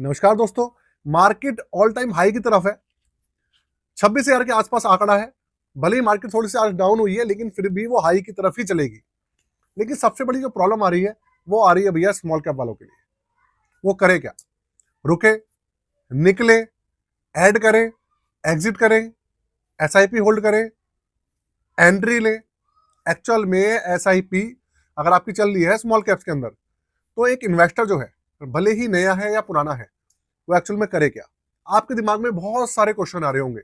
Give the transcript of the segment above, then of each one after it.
नमस्कार दोस्तों। Market all time high की तरफ है। 26,000 के आसपास आंकड़ा है। भले ही मार्केट थोड़ी सी आज डाउन हुई है, लेकिन फिर भी वो हाई की तरफ ही चलेगी। लेकिन सबसे बड़ी जो प्रॉब्लम आ रही है वो आ रही है भैया स्मॉल कैप वालों के लिए। वो करे क्या? रुके, निकले, ऐड करें, एग्जिट करें, एसआईपी होल्ड करें, एंट्री ले। एक्चुअल में एसआईपी अगर आपकी चल रही है स्मॉल कैप्स के अंदर, तो एक इन्वेस्टर जो है, भले ही नया है या पुराना है, वो एक्चुअल में करे क्या? आपके दिमाग में बहुत सारे क्वेश्चन आ रहे होंगे।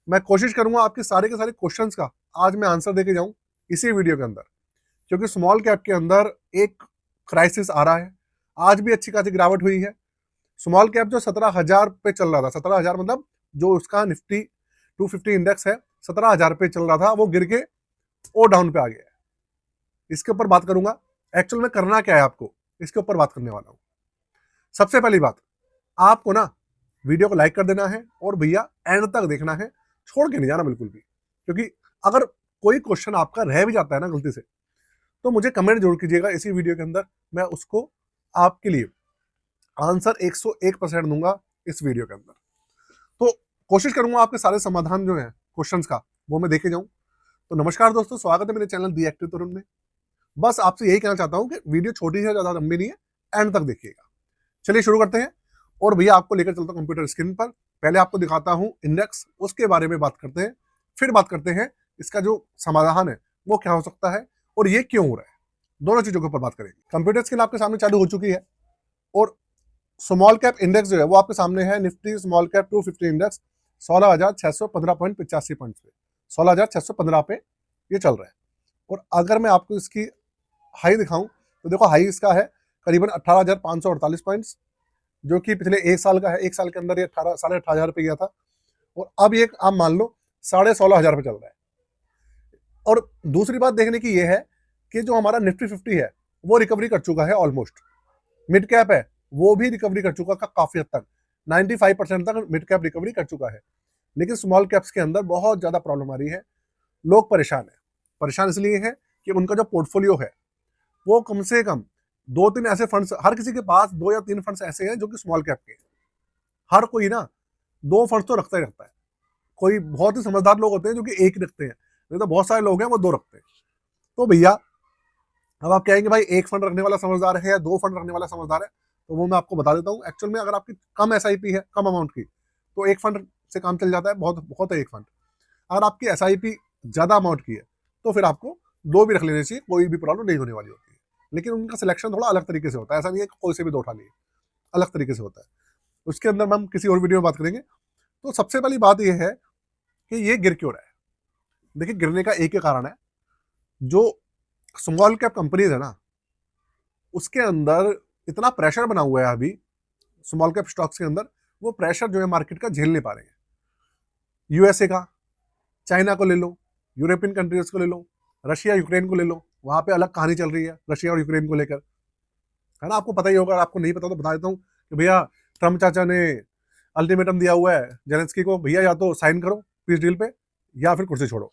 मैं कोशिश करूंगा आपके सारे के सारे क्वेश्चंस का आज मैं आंसर देके जाऊं इसी वीडियो के अंदर, क्योंकि स्मॉल कैप के अंदर एक क्राइसिस आ रहा है। आज भी अच्छी खासी गिरावट हुई है। स्मॉल कैप जो 17,000 पे चल रहा था, 17,000 मतलब जो उसका निफ्टी 250 इंडेक्स है, 17,000 पे चल रहा था, वो गिर के ओ डाउन पे आ गया है। इसके ऊपर बात करूंगा। एक्चुअल में करना क्या है आपको, इसके ऊपर बात करने वाला हूं। सबसे पहली बात, आपको ना वीडियो को लाइक कर देना है और भैया एंड तक देखना है, छोड़ के नहीं जाना बिल्कुल भी। क्योंकि अगर कोई क्वेश्चन आपका रह भी जाता है ना गलती से, तो मुझे कमेंट जरूर कीजिएगा इसी वीडियो के अंदर। मैं उसको आपके लिए आंसर 101% दूंगा इस वीडियो के अंदर। तो कोशिश करूंगा आपके सारे समाधान जो है क्वेश्चंस का, वो मैं देखे जाऊं। तो नमस्कार दोस्तों, स्वागत है मेरे चैनल दी एक्टिव तरुण में। बस आपसे यही कहना चाहता हूं कि वीडियो छोटी है, ज्यादा लंबी नहीं है, एंड तक देखिएगा। चलिए शुरू करते हैं। और भैया आपको लेकर चलता हूं कंप्यूटर स्क्रीन पर। पहले आपको दिखाता हूं इंडेक्स, उसके बारे में बात करते हैं, फिर बात करते हैं इसका जो समाधान है वो क्या हो सकता है और ये क्यों हो रहा है। दोनों चीजों के ऊपर बात करेंगे। कंप्यूटर स्क्रीन आपके सामने चालू हो चुकी है और स्मॉल कैप इंडेक्स जो है वो आपके सामने है। Nifty small cap 250 index 16,615.85 point पे, 16,615 पे ये चल रहा है। और अगर मैं आपको इसकी हाई दिखाऊं तो देखो, हाई इसका है करीबन 18,548 पॉइंट्स, जो कि पिछले एक साल का है। एक साल के अंदर ये 18,500 पे गया था और अब ये आप मान लो 16,500 पे चल रहा है। और दूसरी बात देखने की ये है कि जो हमारा निफ्टी 50 है वो रिकवरी कर चुका है ऑलमोस्ट। मिड कैप है वो भी रिकवरी कर चुका है काफी हद तक, 95% तक मिड कैप रिकवरी कर चुका है। लेकिन स्मॉल कैप्स के अंदर बहुत ज्यादा प्रॉब्लम आ रही है। लोग परेशान है। परेशान इसलिए है कि उनका जो पोर्टफोलियो है वो कम से कम 2-3 ऐसे फंड्स, हर किसी के पास 2 या 3 फंड्स ऐसे हैं जो कि स्मॉल कैप के हैं। हर कोई ना 2 फंड्स तो रखता ही रखता है। कोई बहुत ही समझदार लोग होते हैं जो कि एक ही रखते हैं, नहीं तो बहुत सारे लोग हैं वो 2 रखते हैं। तो भैया अब आप कहेंगे भाई एक फंड रखने वाला समझदार है या 2 फंड रखने वाला समझदार है, तो वो मैं आपको बता देता हूँ। एक्चुअल में अगर आपकी कम एसआईपी है, कम अमाउंट की, तो एक फंड से काम चल जाता है, बहुत बहुत है एक फंड। अगर आपकी एसआईपी ज्यादा अमाउंट की है तो फिर आपको 2 भी रख लेने चाहिए, कोई भी प्रॉब्लम नहीं होने वाली होती है। लेकिन उनका सिलेक्शन थोड़ा अलग तरीके से होता है। ऐसा नहीं है कि कोई से भी 2 उठा लिए, अलग तरीके से होता है। उसके अंदर हम किसी और वीडियो में बात करेंगे। तो सबसे पहली बात यह है कि ये गिर क्यों रहा है। देखिए, गिरने का एक ही कारण है, जो स्मॉल कैप कंपनीज है ना, उसके अंदर इतना प्रेशर बना हुआ है अभी स्मॉल कैप स्टॉक्स के अंदर। वो प्रेशर जो है मार्केट का झेल नहीं पा रहे हैं। यूएसए का, चाइना को ले लो, यूरोपियन कंट्रीज को ले लो, रशिया यूक्रेन को ले लो, वहां पे अलग कहानी चल रही है रशिया और यूक्रेन को लेकर, है ना। आपको पता ही होगा, आपको नहीं पता तो बता देता हूँ कि भैया ट्रम्प चाचा ने अल्टीमेटम दिया हुआ है जेलेंस्की को, भैया या तो साइन करो पीस डील पे या फिर कुर्सी छोड़ो।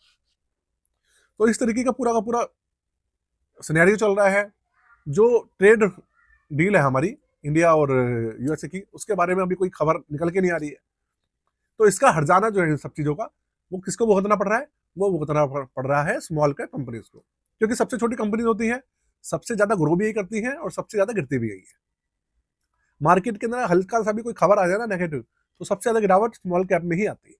तो इस तरीके का पूरा सिनेरियो चल रहा है। जो ट्रेड डील है हमारी इंडिया और यूएसए की, उसके बारे में अभी कोई खबर निकल के नहीं आ रही है। तो इसका हर्जाना जो है इन सब चीजों का, वो किसको भुगतना पड़ रहा है? वो भुगतना पड़ रहा है स्मॉल कैप कंपनीज को, क्योंकि सबसे छोटी कंपनीज होती है, सबसे ज्यादा ग्रो भी यही करती है और सबसे ज्यादा गिरती भी यही है। मार्केट के अंदर हल्का सा भी कोई खबर आ जाए ना नेगेटिव, तो सबसे ज्यादा गिरावट स्मॉल कैप में ही आती है।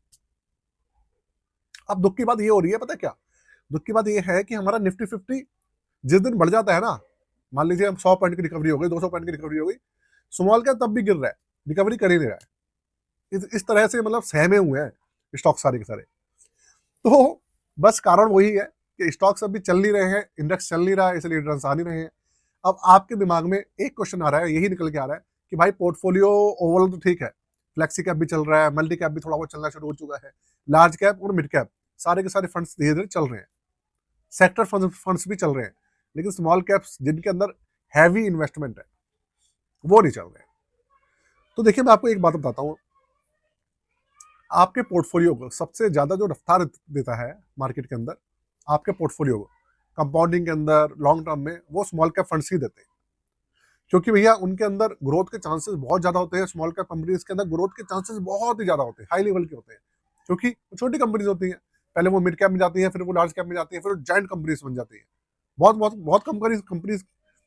अब दुख की बात ये हो रही है, पता है क्या? दुख की बात ये है कि हमारा निफ्टी 50 जिस दिन बढ़ जाता है ना, मान लीजिए हम 100 पॉइंट की रिकवरी हो गई, 200 पॉइंट की रिकवरी हो गई, स्मॉल कैप तब भी गिर रहा है, रिकवरी कर ही नहीं रहा है। इस तरह से मतलब सहमे हुए हैं स्टॉक सारे के सारे। तो बस कारण वही है कि स्टॉक्स अभी चल नहीं रहे हैं, इंडेक्स चल नहीं रहा है, इसलिए रिटर्न्स आ नहीं रहे हैं। अब आपके दिमाग में एक क्वेश्चन आ रहा है, यही निकल के आ रहा है कि भाई पोर्टफोलियो ओवरऑल तो ठीक है, फ्लेक्सी कैप भी चल रहा है, मल्टी कैप भी थोड़ा बहुत चलना शुरू हो चुका है, लार्ज कैप और मिड कैप सारे के सारे फंड्स धीरे धीरे चल रहे हैं, सेक्टर फंड्स भी चल रहे हैं। लेकिन स्मॉल कैप्स जिनके अंदर हैवी इन्वेस्टमेंट है वो नहीं चल रहे हैं। तो देखिए, मैं आपको एक बात बताता हूँ। आपके पोर्टफोलियो को सबसे ज्यादा जो रफ्तार देता है मार्केट के अंदर, आपके पोर्टफोलियो को कंपाउंडिंग के अंदर लॉन्ग टर्म में, वो स्मॉल कैप फंड्स ही देते हैं। क्योंकि भैया उनके अंदर ग्रोथ के चांसेस बहुत ज़्यादा होते हैं। स्मॉल कैप कंपनीज के अंदर ग्रोथ के चांसेस बहुत ही ज़्यादा होते हैं, हाई लेवल के होते हैं, क्योंकि छोटी कंपनीज होती हैं। पहले वो मिड कैप में जाती हैं, फिर वो लार्ज कैप में जाती हैं, फिर वो जायंट कंपनीज बन जाती हैं। बहुत बहुत बहुत कंपनीज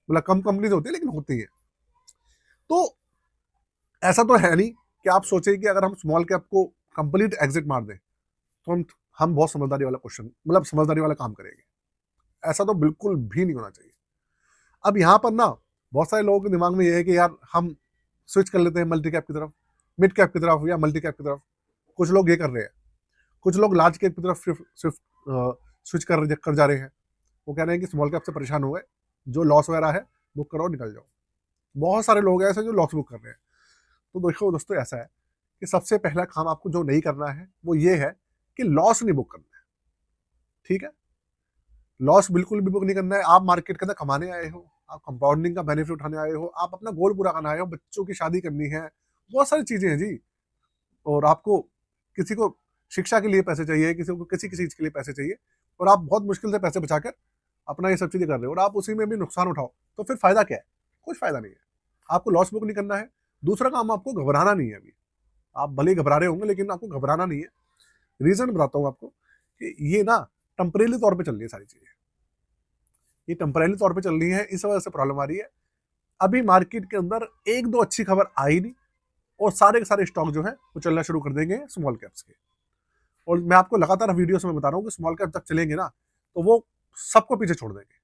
मतलब कम कंपनीज होती है, लेकिन होती है। तो ऐसा तो है नहीं कि आप सोचें कि अगर हम स्मॉल कैप को कंप्लीट एग्जिट मार दें तो हम बहुत समझदारी वाला क्वेश्चन मतलब समझदारी वाला काम करेंगे। ऐसा तो बिल्कुल भी नहीं होना चाहिए। अब यहाँ पर ना बहुत सारे लोगों के दिमाग में ये है कि यार हम स्विच कर लेते हैं मल्टी कैप की तरफ, मिड कैप की तरफ या मल्टी कैप की तरफ। कुछ लोग ये कर रहे हैं, कुछ लोग लार्ज कैप की तरफ सिर्फ स्विच कर जा रहे हैं। वो कह रहे हैं कि स्मॉल कैप से परेशान हो गए, जो लॉस वगैरह है बुक करो, निकल जाओ। बहुत सारे लोग हैं ऐसे जो लॉस बुक कर रहे हैं। तो देखो दोस्तों, ऐसा है कि सबसे पहला काम आपको जो नहीं करना है वो ये है कि लॉस नहीं बुक करना है। ठीक है, लॉस बिल्कुल भी बुक नहीं करना है। आप मार्केट के अंदर कमाने आए हो, आप कंपाउंडिंग का बेनिफिट उठाने आए हो, आप अपना गोल पूरा करना आए हो, बच्चों की शादी करनी है, बहुत सारी चीजें हैं जी। और आपको किसी को शिक्षा के लिए पैसे चाहिए, किसी को किसी चीज के लिए पैसे चाहिए, और आप बहुत मुश्किल से पैसे बचाकर अपना ये सब चीजें कर रहे हो और आप उसी में भी नुकसान उठाओ, तो फिर फायदा क्या है? कुछ फायदा नहीं है। आपको लॉस बुक नहीं करना है। दूसरा काम, आपको घबराना नहीं है। अभी आप भले ही घबरा रहे होंगे, लेकिन आपको घबराना नहीं है। रीजन बताता हूँ आपको कि ये ना टेम्परेरी तौर पे चल रही है सारी चीजें। ये टेम्परेरी तौर पे चल रही है, इस वजह से प्रॉब्लम आ रही है। अभी मार्केट के अंदर एक दो अच्छी खबर आई नहीं और सारे के सारे स्टॉक जो है वो चलना शुरू कर देंगे स्मॉल कैप्स के। और मैं आपको लगातार वीडियो में बता रहा हूँ कि स्मॉल कैप तक चलेंगे ना तो वो सबको पीछे छोड़ देंगे।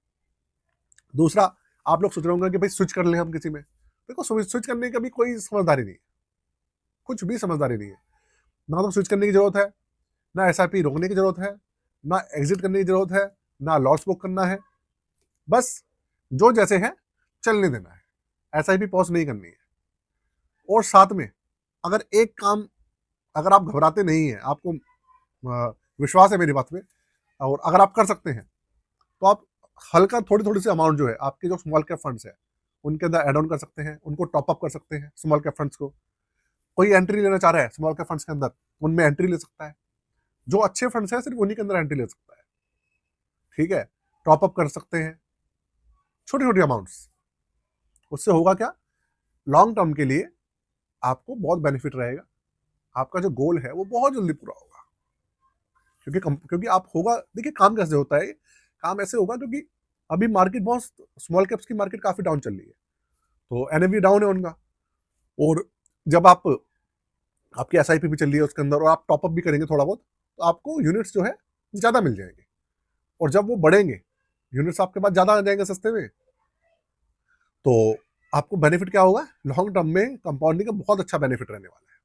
दूसरा, आप लोग सोच रहे होंगे कि भाई स्विच कर ले हम किसी में। देखो, स्विच करने का भी कोई समझदारी नहीं है, कुछ भी समझदारी नहीं है। ना तो स्विच करने की जरूरत है, ना एसआईपी रोकने की जरूरत है, ना एग्जिट करने की जरूरत है, ना लॉस बुक करना है। बस जो जैसे है चलने देना है, एसआईपी पॉज नहीं करनी है। और साथ में अगर एक काम, अगर आप घबराते नहीं है, आपको विश्वास है मेरी बात में, और अगर आप कर सकते हैं तो आप हल्का थोड़ी थोड़ी सी अमाउंट जो है आपके जो स्मॉल कैप फंड्स है उनके अंदर एड ऑन कर सकते हैं, उनको टॉप अप कर सकते हैं स्मॉल कैप फंड्स को। कोई एंट्री लेना चाह रहा है स्मॉल कैप फंड्स के अंदर, उनमें एंट्री ले सकता है। जो अच्छे फंड्स हैं सिर्फ उन्हीं के अंदर एंट्री ले सकता है। ठीक है, टॉप अप कर सकते हैं छोटी छोटी अमाउंट्स। उससे होगा क्या, लॉन्ग टर्म के लिए आपको बहुत बेनिफिट रहेगा। आपका जो गोल है वो बहुत जल्दी पूरा होगा। क्योंकि आप होगा, देखिए काम कैसे होता है, काम ऐसे होगा क्योंकि अभी मार्केट बहुत, स्मॉल कैप्स की मार्केट काफी डाउन चल रही है, तो एनएवी डाउन है उनका। और जब आपकी एसआईपी भी चल रही है उसके अंदर और आप टॉपअप भी करेंगे थोड़ा बहुत, तो आपको यूनिट्स जो है ज्यादा मिल जाएंगे। और जब वो बढ़ेंगे, यूनिट्स आपके पास ज्यादा आ जाएंगे सस्ते में, तो आपको बेनिफिट क्या होगा, लॉन्ग टर्म में कंपाउंडिंग का बहुत अच्छा बेनिफिट रहने वाला है।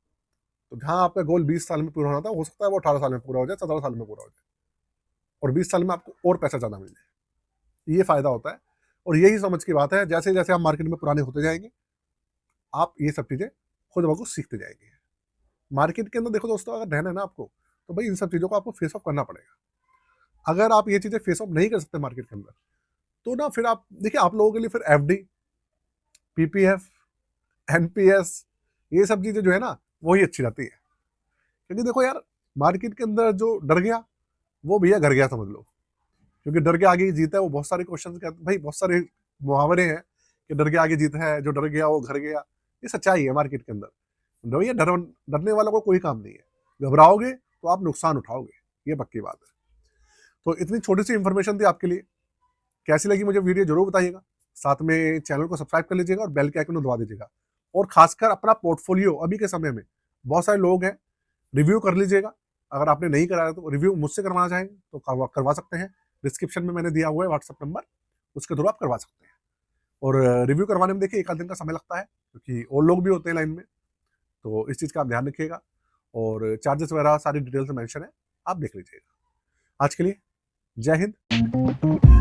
तो जहां आपका गोल 20 साल में पूरा होना था, हो सकता है वो 18 साल में पूरा हो जाए, 17 साल में पूरा हो जाए, और 20 साल में आपको और पैसा ज्यादा मिल जाए। ये फायदा होता है। और यही समझ की बात है, जैसे जैसे आप मार्केट में पुराने होते जाएंगे, आप ये सब चीजें खुद ब खुद सीखते जाएंगे। मार्केट के अंदर देखो दोस्तों, अगर रहना है ना आपको, तो भाई इन सब चीजों को आपको फेस ऑफ करना पड़ेगा। अगर आप ये चीजें फेस ऑफ नहीं कर सकते मार्केट के अंदर, तो ना फिर आप देखिए, आप लोगों के लिए फिर एफडी, पीपीएफ, एनपीएस, ये सब चीजें जो है ना वही अच्छी रहती है। क्योंकि देखो यार, मार्केट के अंदर जो डर गया वो भैया घर गया समझ लो। क्योंकि डर के आगे ही जीता है, वो बहुत सारे क्वेश्चन कहते भाई, बहुत सारे मुहावरे हैं कि डर के आगे जीता है, जो डर गया वो घर गया। ये सच्चाई है मार्केट के अंदर। भैया डरने वाला को कोई काम नहीं है, घबराओगे तो आप नुकसान उठाओगे, ये पक्की बात है। तो इतनी छोटी सी इंफॉर्मेशन थी आपके लिए। कैसी लगी मुझे वीडियो जरूर बताइएगा। साथ में चैनल को सब्सक्राइब कर लीजिएगा और बेल के आइकन को दबा दीजिएगा। और खासकर अपना पोर्टफोलियो अभी के समय में, बहुत सारे लोग हैं, रिव्यू कर लीजिएगा। अगर आपने नहीं कराया तो रिव्यू मुझसे करवाना चाहेंगे तो करवा सकते हैं। डिस्क्रिप्शन में मैंने दिया हुआ है व्हाट्सअप नंबर, उसके थ्रू आप करवा सकते हैं। और रिव्यू करवाने में देखिए 1 आध दिन का समय लगता है, क्योंकि और लोग भी होते हैं लाइन में, तो इस चीज़ का आप ध्यान रखिएगा। और चार्जेस वगैरह सारी डिटेल्स में मेंशन है, आप देख लीजिएगा। आज के लिए जय हिंद।